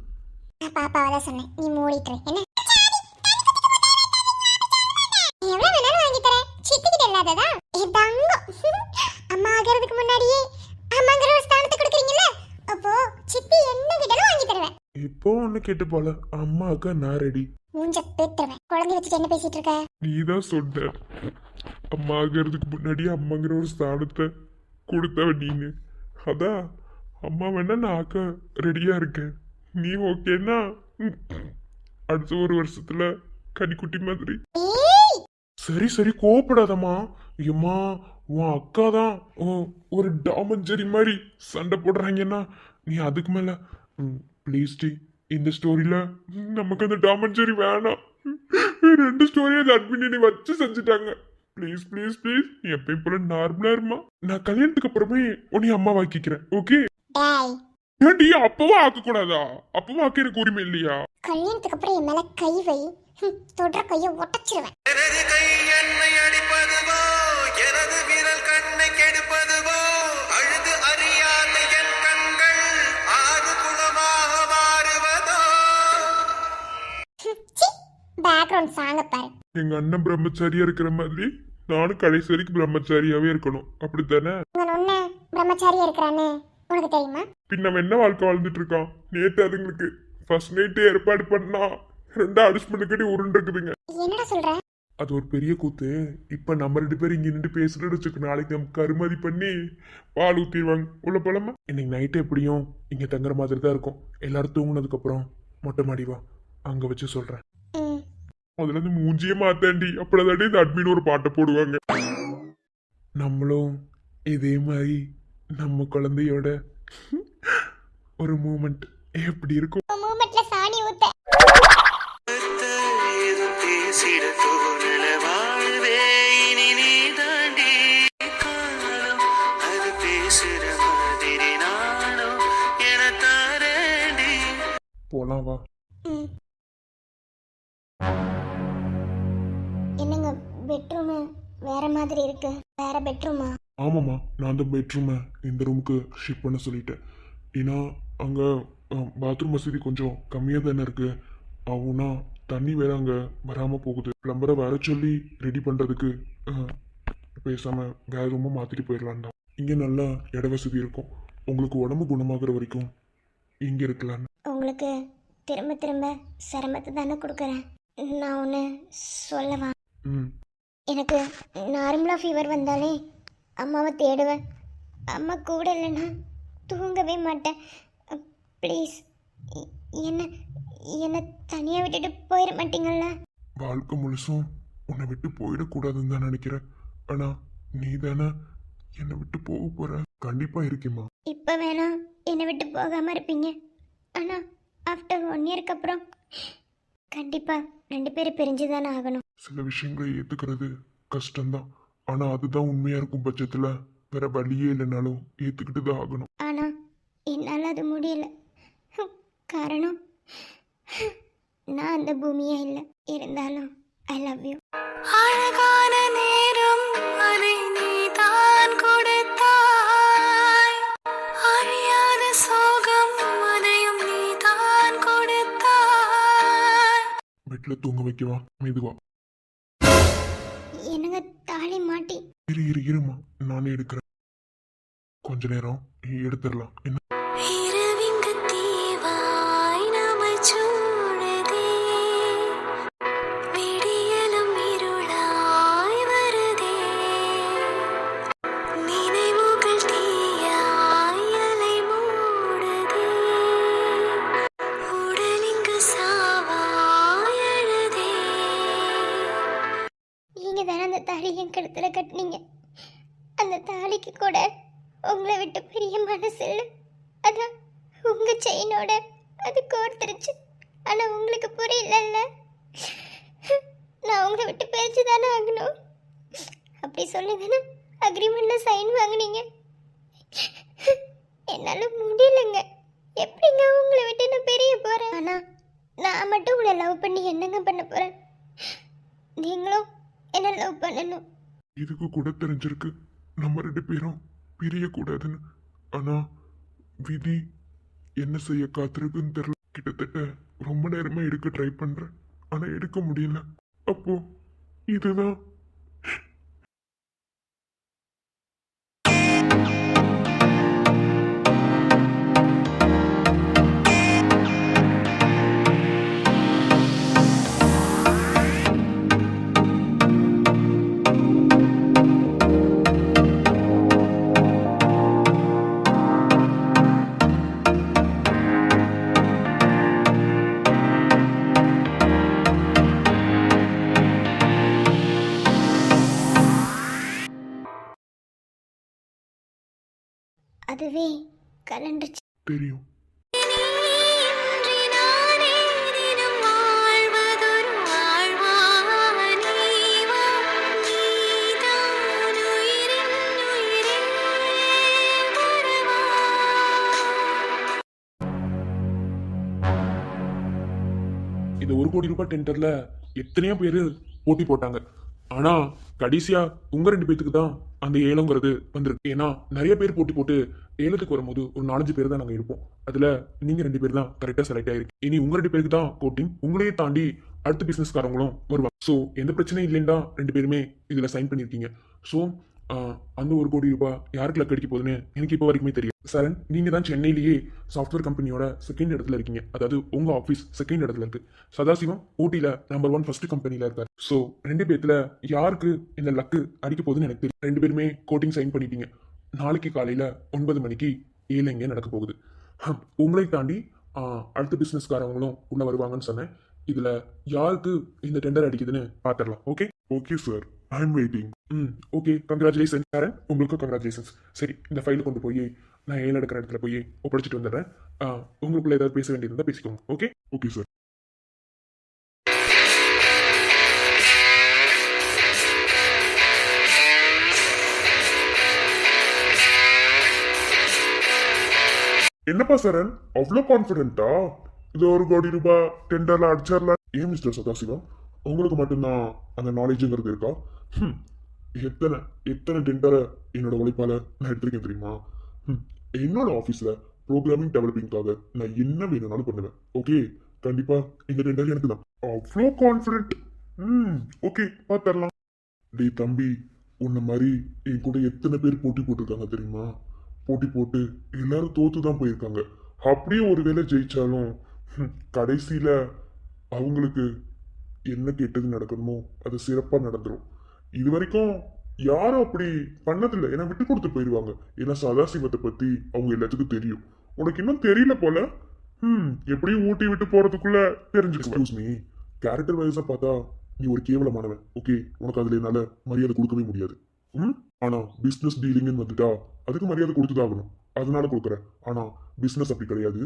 நான் பாப்பாவை தான் சொன்னேன், நீ மூடிட்டு என்ன. நீ எவ்வளவு வேணாலும் வாங்கி தரேன். சித்திக்கிட்ட இல்லாததா? என் தங்கம். அம்மா ஆகிறதுக்கு முன்னாடியே அம்மாங்கிற ஒரு ஸ்தானத்தை கொடுக்குறீங்கல்ல, அப்போ சித்தி என்ன கிட்டலும் வாங்கி தருவேன். இப்போ ஒண்ணு கேட்டு போல. அம்மாக்கா நான் ரெடி. மூஞ்ச பேத்துருவேன். குழந்தை வச்சுட்டு என்ன பேசிட்டு இருக்க? நீதான் சொன்ன அம்மா ஆகிறதுக்கு முன்னாடி அம்மாங்கிற ஒரு ஸ்தானத்தை கொடுத்தவ நீனு. அதான் அம்மா வேணா நான் ஆக்க ரெடியா இருக்கேன். நீ ஓகேன்னா அடுத்த ஒரு வருஷத்துல கனிக்குட்டி மாதிரி. ஏய், சரி சரி கோவப்படாதம்மா. ஏம்மா உன் அக்கா தான் ஒரு டாமஞ்சரி மாதிரி சண்டை போடுறாங்கன்னா நீ அதுக்கு மேல ப்ளீஸ் டி. இந்த ஸ்டோரியில நமக்கு அந்த டாமஞ்சரி வேணாம். 2 ஸ்டோரி அதை அட்மின் வச்சு செஞ்சுட்டாங்க. ப்ளீஸ் ப்ளீஸ் ப்ளீஸ், நீ எப்பயும் போல நார்மலா இருமா. நான் கல்யாணத்துக்கு அப்புறமே உன்னை அம்மா வாக்கிக்கிறேன். ஓகே? டேய், ஏன்டி அப்பவும் ஆக்க கூடாதா? அப்பவும் ஆக்க எனக்கு உரிமை இல்லையா? கல்யாணத்துக்கு அப்புறம் என் மேல கை வை. தொடர கையை ஒட்டச்சிருவேன். எனது கை என்னை அடிப்பதுவோ, எனது விரல் கண்ணை கெடுப்பதுவோ, அழுது அறியாத என் கண்கள் ஆறு குளமாக மாறுவதோ. பேக்ரவுண்ட் சாங்க பாரு. எங்க அண்ணன் பிரம்மச்சாரியா இருக்கிற மாதிரி நானும் கடைசி வரைக்கும் பிரம்மச்சாரியாவே இருக்கணும். அப்படித்தானே? உங்க நொண்ண பிரம்மச்சாரியா இருக்கிறான்னு உனக்கு தெரியுமா? பின்ன அவன் என்ன வாழ்க்கை வாழ்ந்துட்டு இருக்கான்? நேற்று அதுங்களுக்கு ஃபர்ஸ்ட் நைட்டு ஏற்பாடு பண்ணா 2 அடிஸ்மெண்ட் கட்டி உருண்டுக்குதுங்க. என்னடா சொல்ற? அது ஒரு பெரிய கூத்து. இப்ப நம்ம 2 பேரும் இங்க நின்று பேசுறது வச்சுக்க, நாளைக்கு நம்ம கருமதி பண்ணி பால் ஊத்திடுவாங்க. உள்ள போலாமா? இன்னைக்கு நைட்டு எப்படியும் இங்க தங்குற மாதிரி தான் இருக்கும். எல்லாரும் தூங்குனதுக்கு அப்புறம் மொட்டை மாடி வா, அங்க வச்சு சொல்றேன். அதுல இருந்து மூஞ்சியே மாத்தாண்டி அப்படிதாண்டி இந்த அட்மின் ஒரு பாட்டை போடுவாங்க. நம்மளும் இதே மாதிரி நம்ம குழந்தையோட ஒரு மூமெண்ட் எப்படி இருக்கும்? மூமெண்ட்ல சாணி ஊத்த. ஏதும் பேசிட தோணல வாழ்வே இனி நீ தாண்டி. காலம் அது பேசுற மாதிரி நானும் என தாரேண்டி. போலாம் வா. என்னங்க பெட்ரூம் வேற மாதிரி இருக்கு. வேற பெட்ரூமா? ஆமாம்மா, நான் அந்த பெட்ரூமை இந்த ரூமுக்கு ஷிஃப்ட் பண்ண சொல்லிட்டேன். ஏன்னா அங்கே பாத்ரூம் வசதி கொஞ்சம் கம்மியாக தானே இருக்கு. ஆகுனா தண்ணி வேற அங்கே வராமல் போகுது. பிளம்பரை வர சொல்லி ரெடி பண்ணுறதுக்கு பேசாமல் வேற ரூமை மாற்றிட்டு போயிடலான் தான். இங்கே நல்லா இட வசதி இருக்கும். உங்களுக்கு உடம்பு குணமாகிற வரைக்கும் இங்கே இருக்கலான்னு. உங்களுக்கு திரும்ப திரும்ப சிரமத்தை தானே கொடுக்குறேன். நான் ஒன்று சொல்லவா? எனக்கு நார்மலாக ஃபீவர் வந்தாலே அம்மாவை தேடுவேன். அம்மா கூட இல்லைன்னா தூங்கவே மாட்டேன். ப்ளீஸ் என்ன என்னை தனியாக விட்டுட்டு போயிட மாட்டீங்களா? வாழ்க்கை முழுசும் உன்னை விட்டு போயிடக்கூடாதுன்னு தான் நினைக்கிறேன். ஆனால் நீ தானே என்னை விட்டு போக போற. கண்டிப்பாக இருக்கேம்மா. இப்போ வேணா என்னை விட்டு போகாமல் இருப்பீங்க. ஆனால் ஆஃப்டர் 1 இயருக்கு அப்புறம் கண்டிப்பாக 2 பேரும் பிரிஞ்சு தானே ஆகணும். சில விஷயங்களை ஏற்றுக்கிறது கஷ்டம்தான். ஆனால் அதுதான் உண்மையாக இருக்கும் பட்சத்தில் வேற வழியே இல்லைனாலும் ஏற்றுக்கிட்டு தான் ஆகணும். ஆனால் என்னால் அது முடியல. காரணம் நான் அந்த பூமியே இல்லை. இருந்தாலும் ஐ லவ் யூ. அழகான நேரம் அதை நீ தான் பெட்ல தூங்க வைக்கவா? மெதுவா. என்னங்க தாலி மாட்டி? இருமா, நானே எடுக்கிறேன். கொஞ்ச நேரம் எடுத்துடலாம். என்ன? இரவிங்கு தீவாய் நம்மைச் சூழுதே. விடியலும் இருளாய் வருதே. நினைவுகள் தீயாய் அலை மூடுதே. உடலிங்கு சாவாய் அழுதே. நீங்க தானே அந்த தாலி என் கழுத்துல கட்டினீங்க. அந்த தாலிக்கு கூட உங்களை விட்டு பெரிய மனசு இல்லை. அதான் உங்க செயினோட அது கோர்த்துருச்சு. ஆனா உங்களுக்கு புரியலல்ல. நான் உங்களை விட்டு பேச்சு தானே ஆகணும். அப்படி சொல்லுங்கன்னா அக்ரிமெண்ட்ல சைன் வாங்குனீங்க. என்னால முடியலங்க. எப்படிங்க உங்களை விட்டு நான் பெரிய போறேன்? ஆனா நான் மட்டும் உங்களை லவ் பண்ணி என்னங்க பண்ண போறேன்? நீங்களும் என்ன லவ் பண்ணணும். இதுக்கு கூட தெரிஞ்சிருக்கு நம்ம 2 பேரும் பிரியக்கூடாதுன்னு. ஆனா விதி என்ன செய்ய காத்திருக்குன்னு தெரியல. கிட்டத்தட்ட ரொம்ப நேரமா எடுக்க ட்ரை பண்றேன், ஆனா எடுக்க முடியல. அப்போ இதுதான் அதுவே கலண்டுச்சு. தெரியும். இன்றி நானே தினம் வாழ்வதொரு வாழ்வா? நீவா? நீதான் உயிரின் உயிரே வரவா? இந்த 1 கோடி ரூபாய் டெண்டர்ல எத்தனையோ பேர் போட்டி போட்டாங்க. ஆனா கடைசியா உங்க 2 பேத்துக்கு தான் அந்த ஏலங்கிறது வந்திருக்கு. ஏன்னா நிறைய பேர் போட்டி போட்டு ஏலத்துக்கு வரும்போது ஒரு 4-5 பேர் தான் நாங்க இருப்போம். அதுல நீங்க 2 பேர் தான் கரெக்டா செலக்ட் ஆயிருக்கு. இனி உங்க 2 பேருக்கு தான் கோட்டிங். உங்களையே தாண்டி அடுத்த பிசினஸ்காரங்களும் வருவாங்க. ஸோ எந்த பிரச்சனையும் இல்லைன்னா 2 பேருமே இதுல சைன் பண்ணிருக்கீங்க. ஸோ அந்த 1 கோடி ரூபாய் யாருக்கு லக் அடிக்க போகுதுன்னு எனக்கு இப்போ வரைக்குமே தெரியும். சரண், நீங்க தான் சென்னையிலேயே சாஃப்ட்வேர் கம்பெனியோட 2nd இடத்துல இருக்கீங்க. அதாவது உங்க ஆஃபீஸ் 2nd இடத்துல இருக்கு. சதாசிவம் ஊட்டியில நம்பர் 1 ஃபர்ஸ்ட் கம்பெனில இருக்காரு. ஸோ 2 பேத்துல யாருக்கு இந்த லக்கு அடிக்க போகுதுன்னு எனக்கு தெரியும். 2 பேருமே கோட்டிங் சைன் பண்ணிட்டீங்க. நாளைக்கு காலையில 9 மணிக்கு ஏலங்க நடக்க போகுது. உங்களை தாண்டி அடுத்த பிசினஸ்காரங்களும் உள்ள வருவாங்கன்னு சொன்னேன். இதுல யாருக்கு இந்த டெண்டர் அடிக்குதுன்னு பாத்திரலாம். Okay? Okay sir, I am waiting. Okay, congratulation sir. உங்களுக்கு கங்க்ராச்சுலேஷன்ஸ். சரி, இந்த ஃபைலை கொண்டு போய் நான் ஏல எடுக்கிற இடத்துல போய் ஒப்படைச்சிட்டு வந்துடுறேன். உங்களுக்குள்ள ஏதாவது பேச வேண்டியது பேசிக்கோங்க. ஓகே? Okay sir. என்னப்பா சரண், அவ்வளோ கான்ஃபிடென்ட்டா? இது 1 கோடி ரூபாய் டெண்டர்ல அடிச்சிடலாம். ஏன் மிஸ்டர் சதாசிவம், உங்களுக்கு மட்டும்தான் அந்த நாலேஜுங்கிறது இருக்கா? எத்தனை எத்தனை டெண்டரை என்னோட உழைப்பால நான் எடுத்திருக்கேன் தெரியுமா? என்னோட ஆஃபீஸில் ப்ரோக்ராமிங் டெவலப்பிங்காக நான் என்ன வேணும்னாலும் பண்ணுவேன். ஓகே, கண்டிப்பா இந்த டெண்டர் எனக்கு தான். அவ்வளோ கான்ஃபிடென்ட். ஓகே, பார்த்துடலாம். டேய் தம்பி, உன்ன மாதிரி என் கூட எத்தனை பேர் போட்டி போட்டிருக்காங்க தெரியுமா? போட்டி போட்டு எல்லாரும் தோத்து தான் போயிருக்காங்க. அப்படியே ஒருவேளை ஜெயிச்சாலும் கடைசியில அவங்களுக்கு என்ன கெட்டது நடக்கணுமோ அது சிறப்பா நடந்துரும். இது வரைக்கும் யாரும் அப்படி பண்ணதில்லை. ஏன்னா விட்டு கொடுத்து போயிடுவாங்க. ஏன்னா சதாசிவத்தை பத்தி அவங்க எல்லாத்துக்கும் தெரியும். உனக்கு இன்னும் தெரியல போல. எப்படியும் ஊட்டி விட்டு போறதுக்குள்ள தெரிஞ்சுக்கணும். கேரக்டர் வைஸா பார்த்தா நீ ஒரு கேவலமானவன். ஓகே, உனக்கு அதுல என்னால மரியாதை கொடுக்கவே முடியாது. ஆனா பிசினஸ் டீலிங்னு வந்துட்டா அதுக்கு மரியாதை கொடுத்துதான் ஆகணும். அதனால கொடுக்குறேன். ஆனா பிசினஸ் அப்படி கிடையாது.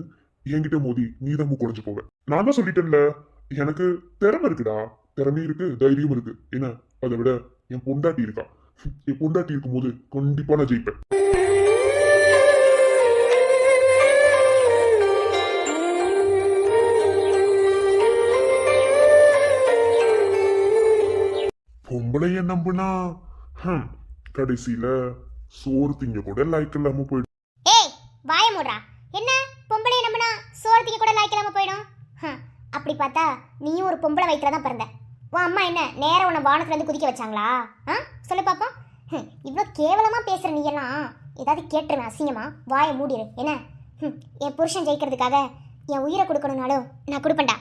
என்கிட்ட மோதி நீ தான் மூக்குடைஞ்சு போவ. நான் தான் சொல்லிட்டேன்ல, எனக்கு திறமை இருக்குடா. திறமையும் இருக்கு, தைரியம் இருக்கு. என்ன, அதை விட என் பொண்டாட்டி இருக்கா. என் பொண்டாட்டி இருக்கும் போது கண்டிப்பா நான் ஜெயிப்பேன். பொம்பளைய நம்புனா கடைசியில சோறு திங்க கூட லாய்க்கு இல்லாம போயிடும். ஏய் வாய மூடுறா. என்ன பொம்பளை நம்பினா சோறு திங்க கூட லாய்க்கலாம போயிடும்? அப்படி பார்த்தா நீயும் ஒரு பொம்பளை வயிற்றுல தான் பிறந்த. உன் அம்மா என்ன நேரம் உன்னை வானத்துலேருந்து குதிக்க வச்சாங்களா? சொல்லு பாப்போம். இவ்வளோ கேவலமாக பேசுகிற நீ எல்லாம் ஏதாவது கேட்டுருவேன் அசிங்கமா. வாயை மூடிடு என்ன. என் புருஷன் ஜெயிக்கிறதுக்காக என் உயிரை கொடுக்கணும்னாலும் நான் கொடுப்பேன்டா.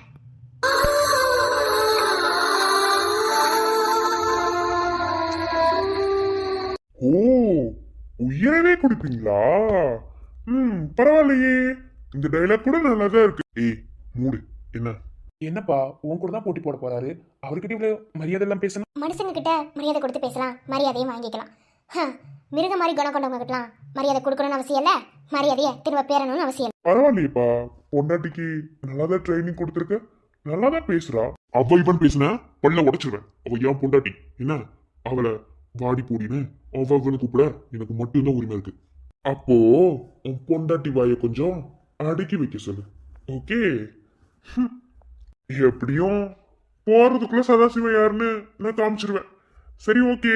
ஓ, உயிரவே கொடுப்பீங்களா? பரவாயில்லையே. இந்த டைலாக் கூட நல்லா தான் இருக்கு. ஏய் மூடு. என்ன என்னப்பா உன் கூட தான் போட்டி போட போறாரு, அவர்கிட்ட இவ்வளவு மரியாதை எல்லாம் பேசணும்? மனுஷங்க கிட்ட மரியாதை கொடுத்து பேசலாம், மரியாதையும் வாங்கிக்கலாம். மிருக மாதிரி குணம் கொண்டவங்க கிட்டலாம் மரியாதை கொடுக்கணும்னு அவசியம் இல்லை, மரியாதையை திரும்ப பேரணும்னு அவசியம் இல்லை. பரவாயில்லையேப்பா. பொண்டாட்டிக்கு நல்லாதான் ட்ரைனிங் கொடுத்துருக்க, நல்லாதான் பேசுறா. அவ இவன் பேசுன பல்ல உடைச்சிருவேன். அவ ஏன் பொண்டாட்டி என்ன, அவளை வாடி போடின்னு அவன்னு கூப்பிட எனக்கு மட்டும்தான் உரிமை இருக்கு. அப்போ உன் பொண்டாட்டி வாயை கொஞ்சம் அடக்கி வைக்க சொல்லு. ஓகே? எப்படியும் போறதுக்குள்ள சதாசிவம் யாருன்னு நான் காமிச்சிருவேன். சரி ஓகே.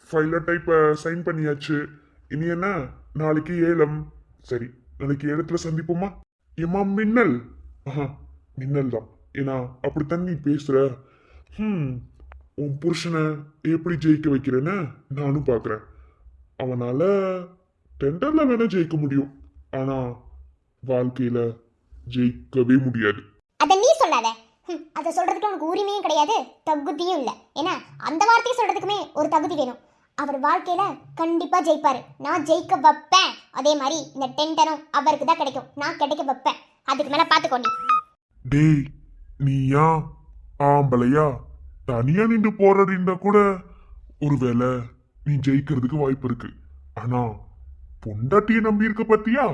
ஃபைல டைப்பை சைன் பண்ணியாச்சு. இனி என்ன, நாளைக்கு ஏலம். சரி, நாளைக்கு ஏலத்துல சந்திப்போமா? ஏமா மின்னல்? மின்னல் தான். ஏன்னா அப்படித்தான் நீ பேசுற. உன் புருஷனை எப்படி ஜெயிக்க வைக்கிறேன்னு நானும் பார்க்குறேன். அவனால டெண்டர்ல வேணா ஜெயிக்க முடியும், ஆனா வாழ்க்கையில ஜெயிக்கவே முடியாது. அதை நீ சொல்லாத. அதை சொல்றதுக்கு உனக்கு உரிமையும் கிடையாது, தகுதியும் இல்லை. ஏன்னா அந்த வார்த்தையை சொல்றதுக்குமே ஒரு தகுதி வேணும். அவர் வாழ்க்கையில கண்டிப்பா ஜெயிப்பாரு, நான் ஜெயிக்க வைப்பேன். அதே மாதிரி இந்த டெண்டரும் அவருக்கு தான் கிடைக்கும், நான் கிடைக்க வைப்பேன். அதுக்கு மேல பாத்துக்கோண்டி. டேய், நீயா ஆம்பளையா தனியா நின்று போராடினா கூட ஒருவேளை நீ ஜெயிக்கிறதுக்கு வாய்ப்பு இருக்கு. ஆனா பொண்டாட்டிய நம்பி இருக்க பத்தியா,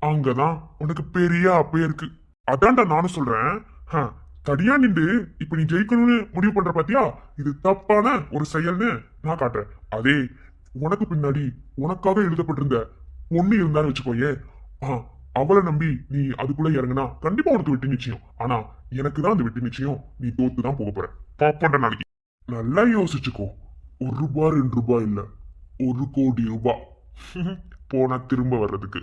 அங்கதான் உனக்கு பெரிய அப்பே இருக்கு. அதான்டா நானும் சொல்றேன். தனியா நின்று இப்ப நீ ஜெயிக்கணும்னு முடிவு பண்ற பாத்தியா, இது தப்பான ஒரு செயல்னு நான் காட்டுறேன். அதே உனக்கு பின்னாடி உனக்காக எழுதப்பட்டிருந்த பொண்ணு இருந்தான்னு வச்சுக்கோயே, அவளை நம்பி நீ அதுக்குள்ள இறங்குனா கண்டிப்பா உனக்கு வெற்றி நிச்சயம். ஆனா எனக்கு தான் அந்த வெற்றி நிச்சயம். நீ தோத்து தான் போக போற. பாப்பண்ட நாளைக்கு நல்லா யோசிச்சுக்கோ. ₹1 ₹2 இல்ல, 1,00,00,000 ரூபாய் போனா திரும்ப வர்றதுக்கு.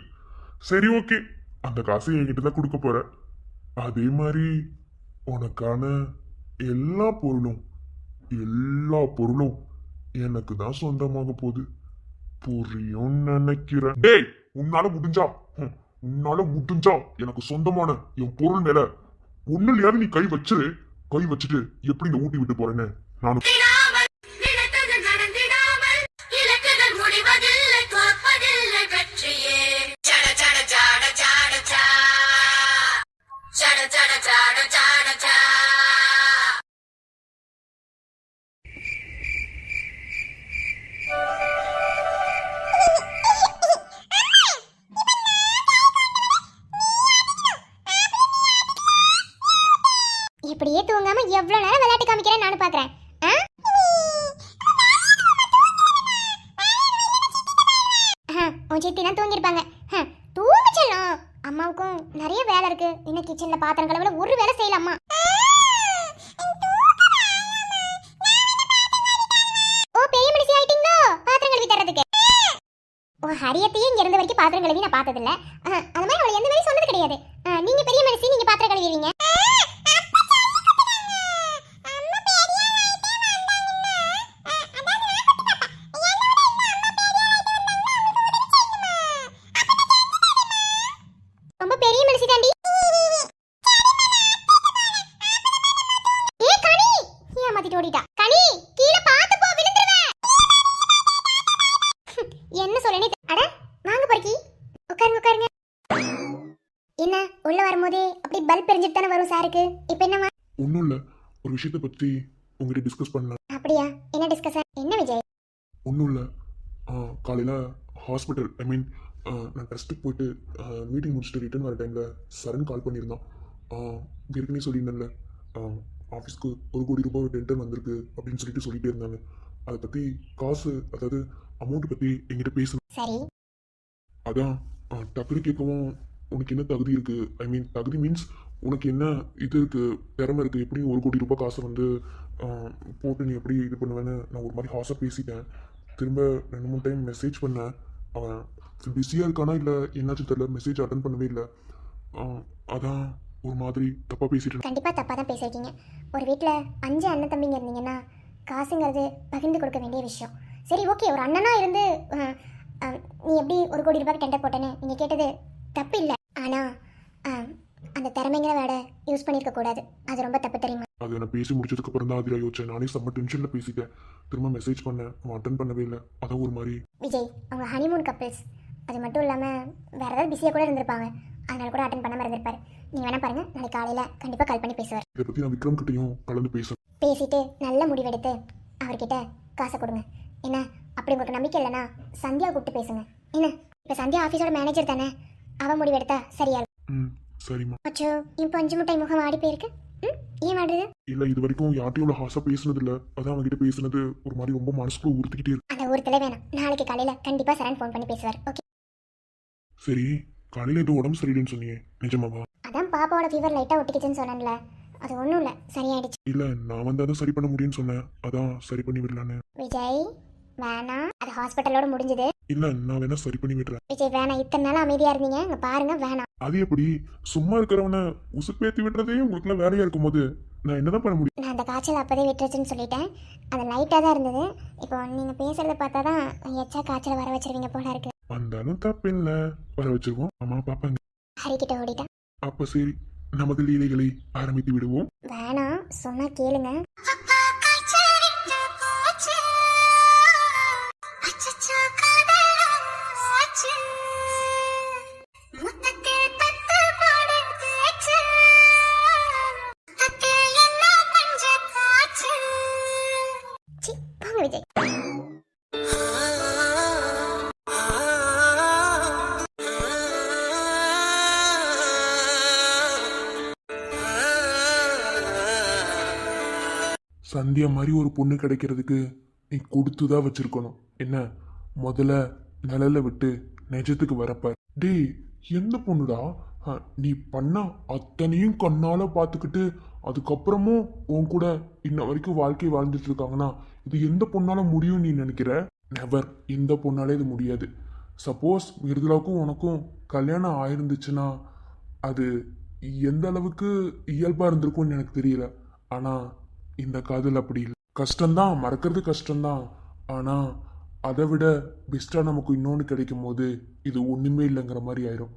சரி ஓகே, அந்த காசை என்கிட்ட தான் கொடுக்க போற. அதே மாதிரி உனக்கான எல்லா பொருளும் எனக்கு தான் சொந்தமாக போகுது. புரியும் நினைக்கிறேன். டேய், உன்னால முடிஞ்சா எனக்கு சொந்தமான என் பொருள் மேல ஒண்ணுலயாவது நீ கை வச்சுட்டு எப்படி இந்த ஊட்டி விட்டு போறேன்னு நானும். நினைத்தது நடந்திடாமல் இலக்குகள் முடிவதில்லை, தோற்பதில்லை வெற்றியே. ஜட ஜட ஜாட ஜாட ஜா ஜட ஜட ஜாட ஜாட ஜா. இப்படியே தூங்காம எவ்வளவு நேரம் விளையாட்டு காமிக்கிறேன் நானும் பாக்குறேன். உன் சித்தினா தூங்கிருப்பாங்க. தூங்க செல்லும். அம்மாவுக்கும் நிறைய வேலை இருக்கு. இன்னும் கிச்சன்ல பாத்திரம் கழுவல ஒரு வேலை செய்யலாமா? ஓ, பெரிய மனுஷி ஆயிட்டீங்களோ பாத்திரம் கழுவி தரதுக்கு. ஓ, ஹரியத்தையே இங்க இருந்த வரைக்கும் பாத்திரம் கழுவி நான் பார்த்ததில்ல. அது மாதிரி அவளை எந்த வேலையும் சொன்னது கிடையாது. நீங்க பெரிய மனுஷி, நீங்க பாத்திரம் கழுவிடுவீங்க. ரொம்ப பெரிய மனுஷி தாண்டி. ஏ கனி, ஏமாத்திட்டு ஓடிட்டா. கனி, கீழ பாத்து போ, விழுந்துருவே. என்ன சொல்லனே. அட வாங்க பொறுக்கி, உட்காருங்க. என்ன உள்ள வரும்போதே அப்படி பல்ப் எரிஞ்சிட்டு தானே வரும் சாருக்கு. இப்போ என்னவா? ஒன்றும் இல்லை, ஒரு விஷயத்தை பற்றி உங்ககிட்ட டிஸ்கஸ் பண்ணலாம். அப்படியா? என்ன டிஸ்கஷன்? என்ன விஜய்? ஒன்றும் இல்லை, காலையில் ஹாஸ்பிட்டல் நான் டெஸ்ட்டுக்கு போயிட்டு மீட்டிங் முடிச்சுட்டு ரிட்டர்ன் வர டைமில் சரண் கால் பண்ணியிருந்தான். ஏற்கனவே சொல்லியிருந்தேன்ல, ஆஃபீஸ்க்கு ₹1,00,00,000 ஒரு டென்டன் வந்திருக்கு அப்படின்னு சொல்லிட்டே இருந்தாங்க. அதை பற்றி காசு, அதாவது அமௌண்ட் பற்றி என்கிட்ட பேசணும். சரி. அதான் டக்குனு கேட்கவும், உனக்கு என்ன தகுதி இருக்குது, தகுதி மீன்ஸ் உனக்கு என்ன இது இருக்குது, திறமை இருக்குது, எப்படியும் ₹1,00,00,000 காசை வந்து போட்டு நீ எப்படி இது பண்ணுவேன்னு நான் ஒரு மாதிரி ஹாஸாக பேசிட்டேன். திரும்ப 2-3 டைம் மெசேஜ் பண்ணேன். அவன் பிஸியாக இருக்கானா இல்லை என்னாச்சும் தெரியல, மெசேஜ் அட்டன் பண்ணவே இல்லை. அதான் ஒரு மாதிரி தப்பா பேசிட்டு கண்டிப்பாக தப்பாக தான் பேசியிருக்கீங்க. ஒரு வீட்டில் 5 அண்ணன் தம்பிங்க இருந்தீங்கன்னா காசுங்கிறது பகிர்ந்து கொடுக்க வேண்டிய விஷயம். சரி ஓகே, ஒரு அண்ணனா இருந்து நீ எப்படி 1 கோடி ரூபாய்க்கு டெண்டர் போட்டேன்னு நீங்கள் கேட்டது தப்பு இல்லை. ஆனால் அந்த திறமைங்கிற வேட யூஸ் பண்ணியிருக்க கூடாது. அது ரொம்ப தப்பு தெரியுமா? அது நான் பேசி முடிச்சதுக்கு அப்புறம் தான் அதில் யோசிச்சேன். நானே செம்ம டென்ஷன்ல பேசிட்டேன். திரும்ப மெசேஜ் பண்ணேன், அவன் அட்டன் பண்ணவே இல்லை. அதான் ஒரு மாதிரி. விஜய், அவங்க ஹனிமூன் கப்பிள்ஸ். அது மட்டும் இல்லாமல் வேறு ஏதாவது பிஸியாக கூட இருந்திருப்பாங்க. அதனால கூட அட்டன் பண்ணாமல் இருந்திருப்பாரு. நீங்கள் வேணா பாருங்கள், நாளைக்கு காலையில் கண்டிப்பாக கால் பண்ணி பேசுவார். இதை பற்றி நான் விக்ரம் கிட்டையும் கலந்து பேசுறேன். பேசிட்டு நல்ல முடிவெடுத்து அவர்கிட்ட காசை கொடுங்க. என்ன அப்படி உங்களுக்கு நம்பிக்கை இல்லைன்னா சந்தியா கூப்பிட்டு பேசுங்க. என்ன இப்போ சந்தியா ஆஃபீஸோட மேனேஜர் தானே, அவன் முடிவெடுத்தா சரியா இருக்கும். ம் சரிம்மா. அச்சோ, இப்போ 5 முட்டை முகம் ஆடி போயிருக்கு. ஏன் வாடுது? இல்லை, இது வரைக்கும் யார்ட்டையும் இவ்வளோ ஹாஸாக பேசுனது இல்லை. அதான் அவங்ககிட்ட பேசுனது ஒரு மாதிரி ரொம்ப மனசுக்குள்ள உறுத்திக்கிட்டே இருக்கு. அந்த ஊரத்துல வேணாம், நாளைக்கு காலையில் கண்டிப்பாக சரண் ஃபோன் பண்ணி பேசுவார். ஓகே? சரி, காலையில் ஏதோ உடம்பு சரியில்லைன்னு சொன்னியே, நிஜமாவா? அதான் பாப்பாவோட ஃபீவர் லைட்டாக ஒட்டிக்கிச்சுன்னு சொன்னேன்ல, அது ஒன்றும் இல்லை, சரியாயிடுச்சு. இல்லை, நான் வந்து அதை சரி பண்ண முடியும்னு சொன்னேன். அதான் சரி பண்ணி விடலான்னு. விஜய் வேணாம், அது ஹாஸ்பிட்டலோட முடிஞ்சது. இல்லை, நான் வேணா சரி பண்ணி விடுறேன். விஜய் வேணாம், இத்தனை நாள் அமைதியாக இருந்தீங்க, இங்கே பாருங்க வேணாம். அது எப்படி? சும்மா இருக்கிறவனை உசுப்பேத்தி விடுறதே உங்களுக்குலாம் வேலையா இருக்கும்போது நான் என்னதான் பண்ண முடியும்? நான் அந்த காய்ச்சல் அப்போதே விட்டுருச்சுன்னு சொல்லிட்டேன். அது லைட்டாக தான் இருந்தது. இப்போ நீங்கள் பேசுகிறத பார்த்தா தான் எச்சா காய்ச்சல் வர வச்சிருவீங்க போல இருக்கு. வந்தாலும் தப்பு இல்லை, வர வச்சிருவோம். அம்மா பாப்பாங்க. ஹரிக்கிட்ட ஓடிட்டேன். அப்ப சரி, நமது லீலைகளை ஆரம்பித்து விடுவோம். வேணாம், சொன்னா கேளுங்க. சி, போங்க விஜய். சந்தியா மாதிரி ஒரு பொண்ணு கிடைக்கிறதுக்கு நீ கொடுத்துதான் வச்சிருக்கணும். என்ன, முதல்ல நிழல விட்டு நிஜத்துக்கு வரப்பார். டேய், எந்த பொண்ணுடா நீ பண்ண அத்தனையும் கண்ணால பார்த்துக்கிட்டு அதுக்கப்புறமும் உன் கூட இன்ன வரைக்கும் வாழ்க்கை வாழ்ந்துட்டு இருக்காங்கன்னா இது எந்த பொண்ணால முடியும் நீ நினைக்கிற? நெவர். இந்த பொண்ணாலே இது முடியாது. சப்போஸ் மிருதுலாவுக்கும் உனக்கும் கல்யாணம் ஆயிருந்துச்சுன்னா அது எந்த அளவுக்கு இயல்பா இருந்திருக்கும்னு எனக்கு தெரியல. ஆனா இந்த காதல் அப்படி இல்லை. கஷ்டம்தான், மறக்கிறது கஷ்டம்தான். ஆனா அதை விட பெஸ்டா நமக்கு இன்னொன்று கிடைக்கும் போது இது ஒண்ணுமே இல்லைங்கிற மாதிரி ஆயிரும்.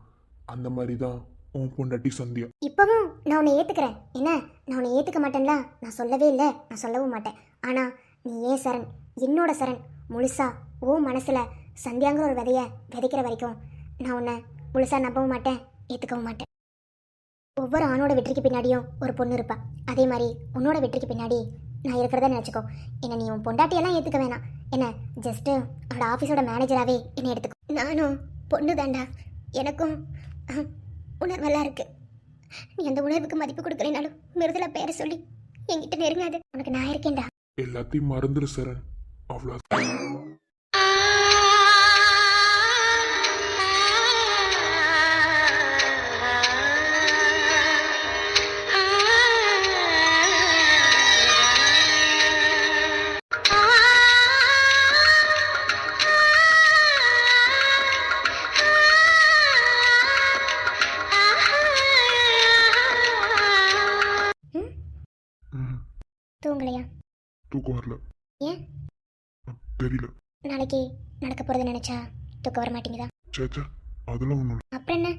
அந்த மாதிரி தான் உன் பொண்டாட்டி சந்தியா. இப்பவும் நான் உன்னை ஏத்துக்கிறேன். என்ன, நான் உன்னை ஏத்துக்க மாட்டேன்ல நான் சொல்லவே இல்லை, நான் சொல்லவும் மாட்டேன். ஆனா நீ ஏன் சரண், என்னோட சரண், முழுசா ஓ மனசுல சந்தியாங்கிற ஒரு விதைய விதைக்கிற வரைக்கும் நான் உன்னை முழுசா நம்பவும் மாட்டேன், ஏத்துக்கவும் மாட்டேன். ஒவ்வொரு ஆணோட வெற்றிக்கு பின்னாடியும் ஒரு பொண்ணு இருப்பா. அதே மாதிரி உன்னோட வெற்றிக்கு பின்னாடி நான் இருக்கிறத நினச்சிக்கோ. என்ன நீ உன் பொண்டாட்டியெல்லாம் ஏற்றுக்க வேணாம். என்ன ஜஸ்ட்டு அவனோட ஆஃபீஸோட மேனேஜராகவே என்னை எடுத்துக்கோ. நானும் பொண்ணு தாண்டா, எனக்கும் உணர்வெல்லாம் இருக்கு. நீ அந்த உணர்வுக்கு மதிப்பு கொடுக்கலைனாலும் மிருதுல பேரை சொல்லி என்கிட்ட நெருங்காது. உனக்கு நான் இருக்கேன்டா. எல்லாத்தையும் மறந்துரு சரண், அவ்வளோ. தூங்கலையா? தூக்கம் வரல. ஏன்? தெரியல. நாளைக்கு நடக்க போகிறத நினச்சா தூக்கம் வர மாட்டேங்குதா? சேச்சா, அதெல்லாம் ஒன்றும் இல்லை. அப்புறம் என்ன,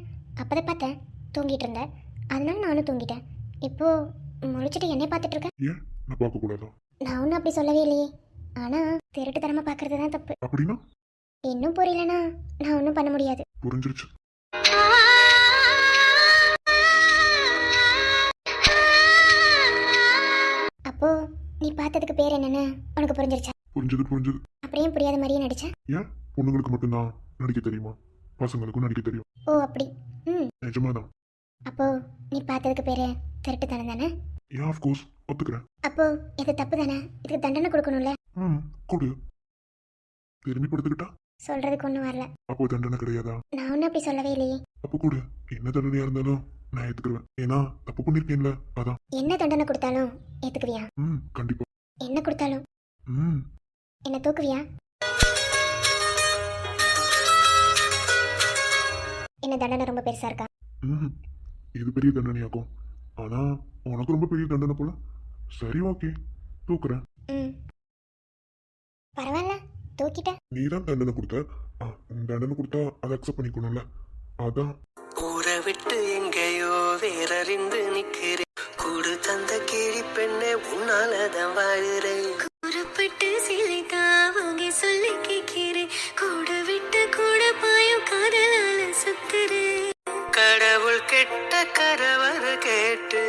அப்போதை பார்த்தேன் தூங்கிட்டு இருந்தேன், அதனால நானும் தூங்கிட்டேன். இப்போ முழிச்சிட்டு என்னை பார்த்துட்டு இருக்கேன். ஏன் நான் பார்க்கக்கூடாதா? நான் ஒன்றும் அப்படி சொல்லவே இல்லையே. ஆனால் திருட்டுத்தனமாக பார்க்கறது தான் தப்பு. அப்படின்னா? இன்னும் புரியலனா நான் ஒன்றும் பண்ண முடியாது. புரிஞ்சிருச்சு. அப்போ நீ பார்த்ததுக்கு பேர் என்னன்னு உனக்கு புரிஞ்சிருச்சா? புரிஞ்சது. அப்படியே புரியாத மாதிரியே நடிச்சேன். ஏன் பொண்ணுங்களுக்கு மட்டும்தான் நடிக்க தெரியுமா? பசங்களுக்கும் நடிக்க தெரியும். ஓ அப்படி. நிஜமாதான். அப்போ நீ பார்த்ததுக்கு பேரு திருட்டுத்தனம் தானே? ஏன், ஆஃப்கோர்ஸ் ஒத்துக்கிறேன். அப்போ இது தப்பு தானே? இதுக்கு தண்டனை கொடுக்கணும்ல? கொடு. பெருமைப்படுத்திக்கிட்டா சொல்றதுக்கு ஒன்றும் வரல. அப்போ தண்டனை கிடையாதா? நான் ஒன்றும் அப்படி சொல்லவே இல்லையே. அப்போ கொடு. என்ன தண்டனையா இருந்தாலும் நான் ஏத்துக்குருவேன். ஏன்னா தப்பு பண்ணிருக்கேன்ல, அதான். என்ன தண்டனை கொடுத்தாலும் ஏத்துக்குவியா? கண்டிப்பா. என்ன கொடுத்தாலும்? என்ன தூக்குவியா? என்ன தண்டனை ரொம்ப பெருசா இருக்கா? இது பெரிய தண்டனையாக்கும். ஆனா உனக்கு ரொம்ப பெரிய தண்டனை போல. சரி ஓகே, தூக்குறேன். ம் பரவாயில்ல, தூக்கிட்டேன். நீ தான் தண்டனை கொடுத்த. தண்டனை கொடுத்தா அதை அக்செப்ட் பண்ணிக்கணும்ல, அதான். ஊரை விட்டு எங்கேயோ வேறறிந்து நிக்கிறேன். கூடு தந்த கிளி பெண்ணே உன்னாலதான் வாழுறேன். கூறப்பட்டு சிலைதான் வாங்கி சொல்லி கேட்கிறேன். கூட விட்டு கூட பாயும் காதலால சுத்துறேன். கடவுள் கெட்ட கரவர கேட்டு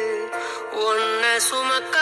உன்னை சுமக்க